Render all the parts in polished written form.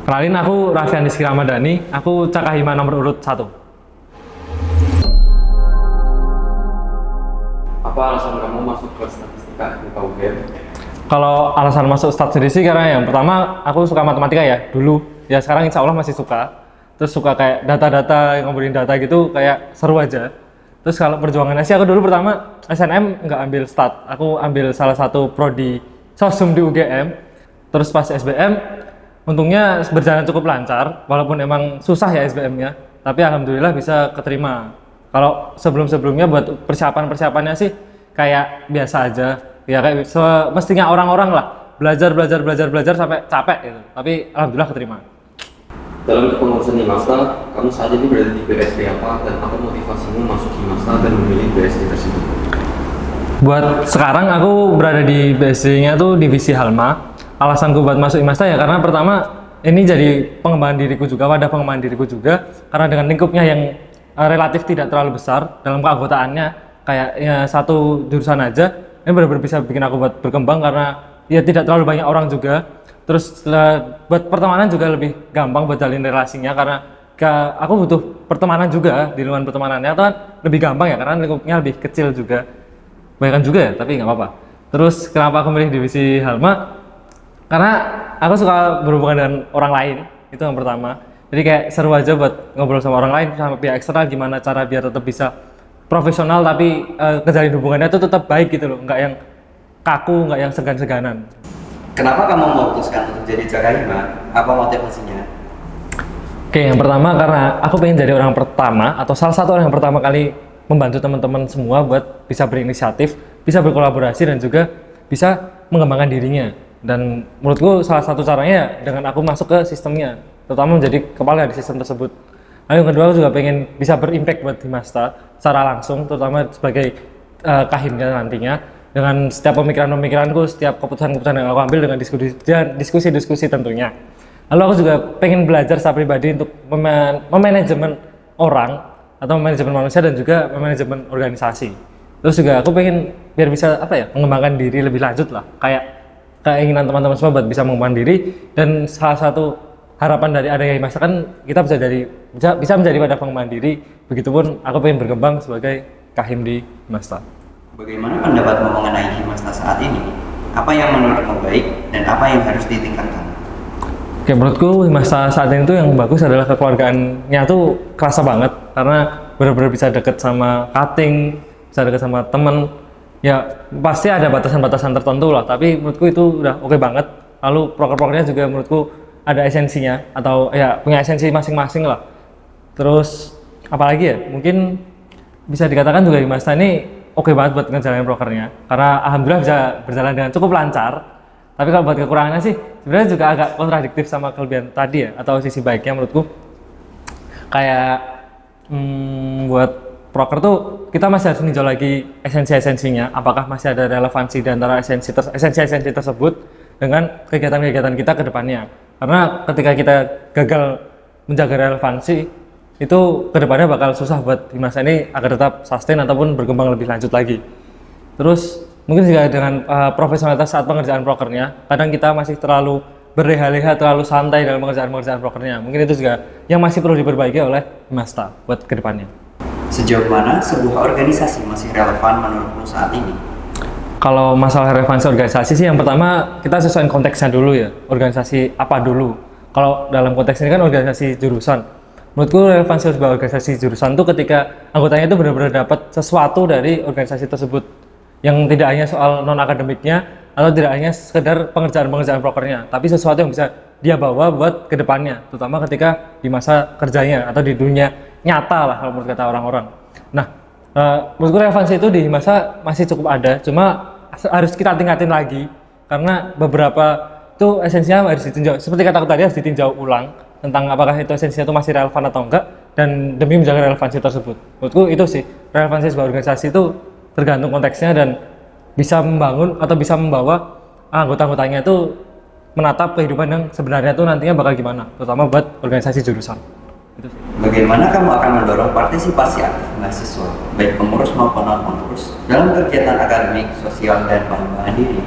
Kenalin, aku Raffian Rizky Ramadhani, aku Cakahima nomor urut 1. Apa alasan kamu masuk ke statistika di UGM? Kalau alasan masuk stat sendiri sih karena yang pertama aku suka matematika ya dulu, ya sekarang insya Allah masih suka. Terus suka kayak data-data, ngobrolin data gitu kayak seru aja. Terus kalau perjuangannya sih aku dulu pertama SNM nggak ambil stat, aku ambil salah satu prodi sosum di UGM. Terus pas SBM untungnya berjalan cukup lancar, walaupun emang susah ya SBM-nya, tapi alhamdulillah bisa keterima. Kalau sebelum-sebelumnya buat persiapannya sih kayak biasa aja, ya kayak semestinya orang-orang lah, belajar sampai capek gitu. Tapi alhamdulillah keterima. Dalam kepengurusan Himasta, kamu saat ini berada di BSD apa dan apa motivasimu masuk Himasta dan memilih BSD tersebut? Buat sekarang aku berada di BSD-nya tuh divisi Halma. Alasanku buat masuk Himasta ya karena pertama ini jadi pengembangan diriku juga, wadah pengembangan diriku juga, karena dengan lingkupnya yang relatif tidak terlalu besar dalam keanggotaannya, kayak ya satu jurusan aja, ini benar-benar bisa bikin aku buat berkembang karena ya tidak terlalu banyak orang juga. Terus buat pertemanan juga lebih gampang buat jalin relasinya karena aku butuh pertemanan juga di luar pertemanannya itu kan lebih gampang ya karena lingkupnya lebih kecil juga, banyak juga ya tapi nggak apa-apa. Terus kenapa aku milih divisi Halma? Karena aku suka berhubungan dengan orang lain, itu yang pertama. Jadi kayak seru aja buat ngobrol sama orang lain, sama pihak eksternal, gimana cara biar tetap bisa profesional tapi kejalin hubungannya itu tetap baik gitu loh, nggak yang kaku, nggak yang segan-seganan. Kenapa kamu memutuskan untuk jadi Cakahima? Apa motivasinya? Oke, yang pertama karena aku pengen jadi orang pertama atau salah satu orang yang pertama kali membantu teman-teman semua buat bisa berinisiatif, bisa berkolaborasi dan juga bisa mengembangkan dirinya. Dan menurutku salah satu caranya dengan aku masuk ke sistemnya, terutama menjadi kepala di sistem tersebut. Lalu yang kedua aku juga pengen bisa berimpact buat Himasta secara langsung, terutama sebagai kahimnya nantinya. Dengan setiap pemikiran-pemikiranku, setiap keputusan-keputusan yang aku ambil dengan diskusi-diskusi tentunya. Lalu aku juga pengen belajar secara pribadi untuk memanajemen orang atau manajemen manusia dan juga manajemen organisasi. Terus juga aku pengen biar bisa mengembangkan diri lebih lanjut lah, kayak keinginan teman-teman semua buat bisa mengembangkan diri. Dan salah satu harapan dari adanya Himasta kan kita bisa menjadi wadah pengembangan diri. Begitupun aku pengen berkembang sebagai kahim di Himasta. Bagaimana pendapatmu mengenai Himasta saat ini? Apa yang menurutmu baik dan apa yang harus ditingkatkan? Oke, menurutku Himasta saat ini tuh yang bagus adalah kekeluargaannya tuh kerasa banget karena benar-benar bisa deket sama cutting, bisa deket sama temen. Ya pasti ada batasan-batasan tertentu lah, tapi menurutku itu udah oke banget. Lalu proker-prokernya juga menurutku ada esensinya atau ya punya esensi masing-masing lah. Terus apalagi ya, mungkin bisa dikatakan juga Himasta ini oke banget buat ngejalanin prokernya karena alhamdulillah bisa berjalan dengan cukup lancar. Tapi kalau buat kekurangannya sih sebenarnya juga agak kontradiktif sama kelebihan tadi ya, atau sisi baiknya menurutku kayak buat proker tuh kita masih harus meninjau lagi esensi-esensinya, apakah masih ada relevansi di antara esensi-esensi tersebut dengan kegiatan-kegiatan kita ke depannya. Karena ketika kita gagal menjaga relevansi, itu ke depannya bakal susah buat Himasta ini agar tetap sustain ataupun berkembang lebih lanjut lagi. Terus mungkin juga dengan profesionalitas saat pengerjaan prokernya, kadang kita masih terlalu berleha-leha, terlalu santai dalam pengerjaan prokernya. Mungkin itu juga yang masih perlu diperbaiki oleh Himasta buat ke depannya. Sejauh mana sebuah organisasi masih relevan menurutmu saat ini? Kalau masalah relevansi organisasi sih yang pertama kita sesuaikan konteksnya dulu ya, organisasi apa dulu. Kalau dalam konteks ini kan organisasi jurusan. Menurutku relevansi sebuah organisasi jurusan itu ketika anggotanya itu benar-benar dapat sesuatu dari organisasi tersebut, yang tidak hanya soal non-akademiknya atau tidak hanya sekedar pengerjaan prokernya, tapi sesuatu yang bisa dia bawa buat kedepannya, terutama ketika di masa kerjanya atau di dunia nyata lah kalau menurut kata orang-orang. Nah, menurutku relevansi itu di masa masih cukup ada, cuma harus kita tingkatin lagi karena beberapa itu esensinya harus ditinjau, seperti kata tadi harus ditinjau ulang tentang apakah itu esensinya itu masih relevan atau enggak, dan demi menjaga relevansi tersebut. Menurutku itu sih, relevansi sebuah organisasi itu tergantung konteksnya dan bisa membangun atau bisa membawa anggota-anggotanya itu menatap kehidupan yang sebenarnya itu nantinya bakal gimana, terutama buat organisasi jurusan. Itu sih. Bagaimana kamu akan mendorong partisipasi aktif mahasiswa, baik pengurus maupun non-pengurus, dalam kegiatan akademik, sosial, dan pengembangan diri?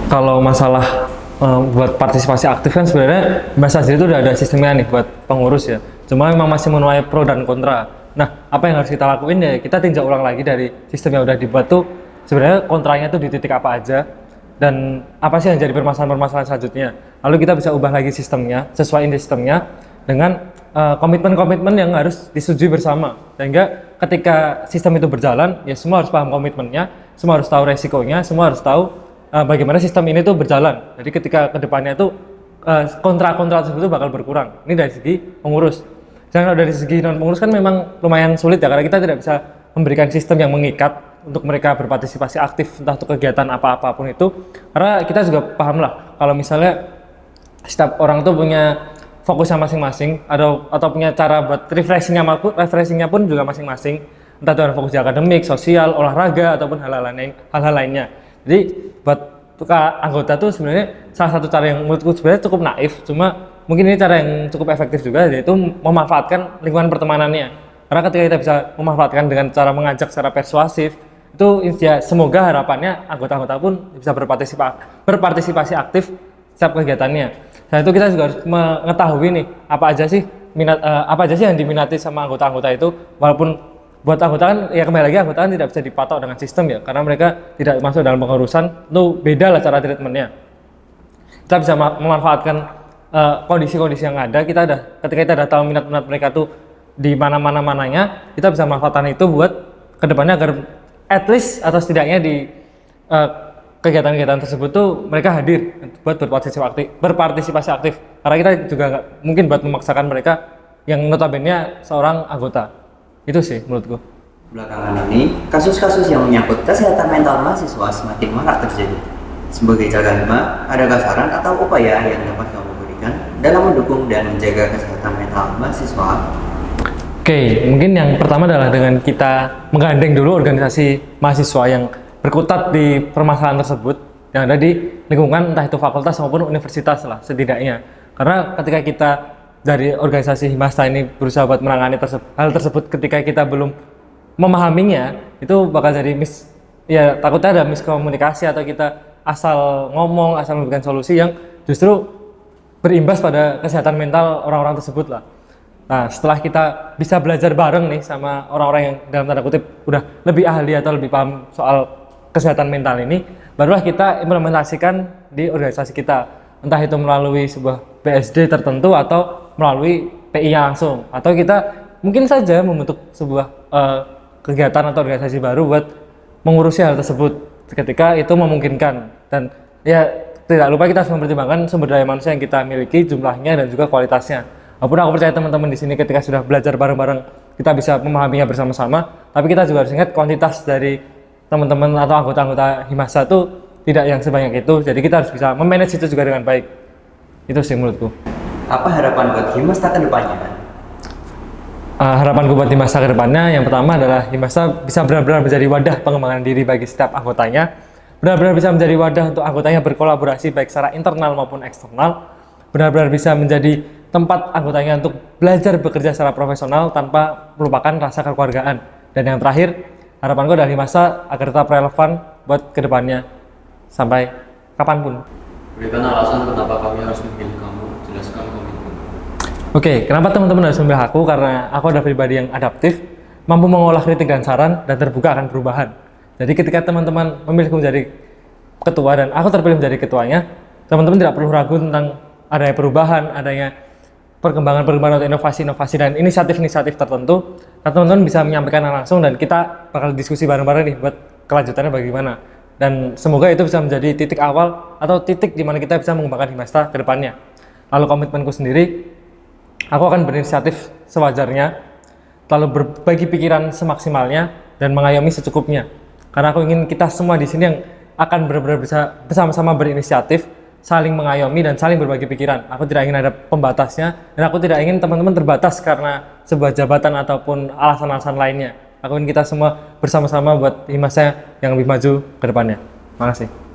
Kalau masalah buat partisipasi aktif kan sebenarnya Himas sendiri itu udah ada sistemnya nih buat pengurus ya. Cuma memang masih menuai pro dan kontra. Nah, apa yang harus kita lakuin ya kita tinjau ulang lagi dari sistem yang udah dibuat tuh sebenarnya kontranya tuh di titik apa aja dan apa sih yang jadi permasalahan-permasalahan selanjutnya. Lalu kita bisa ubah lagi sistemnya, sesuaiin sistemnya dengan komitmen-komitmen yang harus disetujui bersama. Sehingga ketika sistem itu berjalan, ya semua harus paham komitmennya, semua harus tahu resikonya, semua harus tahu bagaimana sistem ini tuh berjalan. Jadi ketika kedepannya itu kontra-kontra tersebut bakal berkurang. Ini dari segi pengurus. Sedangkan dari segi non pengurus kan memang lumayan sulit ya, karena kita tidak bisa memberikan sistem yang mengikat untuk mereka berpartisipasi aktif entah untuk kegiatan apapun itu. Karena kita juga paham lah kalau misalnya setiap orang tuh punya fokusnya masing-masing atau punya cara buat refreshingnya pun juga masing-masing. Entah itu fokus di akademik, sosial, olahraga ataupun hal-hal lainnya. Jadi buat anggota tuh sebenarnya salah satu cara yang menurutku sebenarnya cukup naif, cuma mungkin ini cara yang cukup efektif juga, yaitu memanfaatkan lingkungan pertemanannya. Karena ketika kita bisa memanfaatkan dengan cara mengajak secara persuasif, itu ya semoga harapannya anggota-anggota pun bisa berpartisipasi aktif setiap kegiatannya. Dan itu kita juga harus mengetahui nih apa aja sih yang diminati sama anggota-anggota itu, walaupun buat anggota kan ya kembali lagi anggota kan tidak bisa dipatok dengan sistem ya, karena mereka tidak masuk dalam pengurusan, itu beda lah cara treatmentnya. Kita bisa memanfaatkan kondisi-kondisi yang ada. Ketika kita udah tahu minat-minat mereka tuh di mana-mananya, kita bisa manfaatkan itu buat kedepannya agar at least atau setidaknya di kegiatan-kegiatan tersebut tuh mereka hadir buat berpartisipasi aktif. Karena kita juga nggak mungkin buat memaksakan mereka yang notabene seorang anggota. Itu sih menurutku. Belakangan ini, kasus-kasus yang menyangkut kesehatan mental mahasiswa semakin marak terjadi. Sebagai Jaga Hima, adakah saran atau upaya yang dapat kamu berikan dalam mendukung dan menjaga kesehatan mental mahasiswa? Oke, mungkin yang pertama adalah dengan kita menggandeng dulu organisasi mahasiswa yang berkutat di permasalahan tersebut yang ada di lingkungan entah itu fakultas maupun universitas lah setidaknya. Karena ketika kita dari organisasi Himasta ini berusaha buat menangani hal tersebut, ketika kita belum memahaminya, itu bakal jadi takutnya ada miskomunikasi atau kita asal ngomong, asal memberikan solusi yang justru berimbas pada kesehatan mental orang-orang tersebut lah. Nah, setelah kita bisa belajar bareng nih sama orang-orang yang dalam tanda kutip udah lebih ahli atau lebih paham soal kesehatan mental ini, barulah kita implementasikan di organisasi kita. Entah itu melalui sebuah BSD tertentu atau melalui PI-nya langsung, atau kita mungkin saja membentuk sebuah kegiatan atau organisasi baru buat mengurusi hal tersebut ketika itu memungkinkan. Dan ya tidak lupa kita harus mempertimbangkan sumber daya manusia yang kita miliki, jumlahnya dan juga kualitasnya. Walaupun aku percaya teman-teman di sini ketika sudah belajar bareng-bareng kita bisa memahaminya bersama-sama, tapi kita juga harus ingat kuantitas dari teman-teman atau anggota-anggota Himasa itu tidak yang sebanyak itu, jadi kita harus bisa memanage itu juga dengan baik. Itu sih menurutku. Apa harapan buat Himasta ke depannya? Harapanku buat Himasta ke depannya, yang pertama adalah Himasta bisa benar-benar menjadi wadah pengembangan diri bagi setiap anggotanya, benar-benar bisa menjadi wadah untuk anggotanya berkolaborasi baik secara internal maupun eksternal, benar-benar bisa menjadi tempat anggotanya untuk belajar bekerja secara profesional tanpa melupakan rasa kekeluargaan. Dan yang terakhir, harapanku dari Himasta agar tetap relevan buat kedepannya sampai kapanpun. Berikan alasan kenapa kami harus memilih kamu, jelaskan komitmen. Oke, kenapa teman-teman harus memilih aku? Karena aku adalah pribadi yang adaptif, mampu mengolah kritik dan saran, dan terbuka akan perubahan. Jadi ketika teman-teman memilihku menjadi ketua dan aku terpilih menjadi ketuanya, teman-teman tidak perlu ragu tentang adanya perubahan, adanya perkembangan atau inovasi-inovasi dan inisiatif-inisiatif tertentu. Dan teman-teman bisa menyampaikan langsung dan kita bakal diskusi bareng-bareng nih buat kelanjutannya bagaimana. Dan semoga itu bisa menjadi titik awal atau titik di mana kita bisa mengembangkan Himasta ke depannya. Lalu komitmenku sendiri, aku akan berinisiatif sewajarnya, lalu berbagi pikiran semaksimalnya dan mengayomi secukupnya. Karena aku ingin kita semua di sini yang akan benar-benar bisa bersama-sama berinisiatif, saling mengayomi dan saling berbagi pikiran. Aku tidak ingin ada pembatasnya dan aku tidak ingin teman-teman terbatas karena sebuah jabatan ataupun alasan-alasan lainnya. Aku ingin kita semua bersama-sama buat Himasta yang lebih maju ke depannya. Makasih.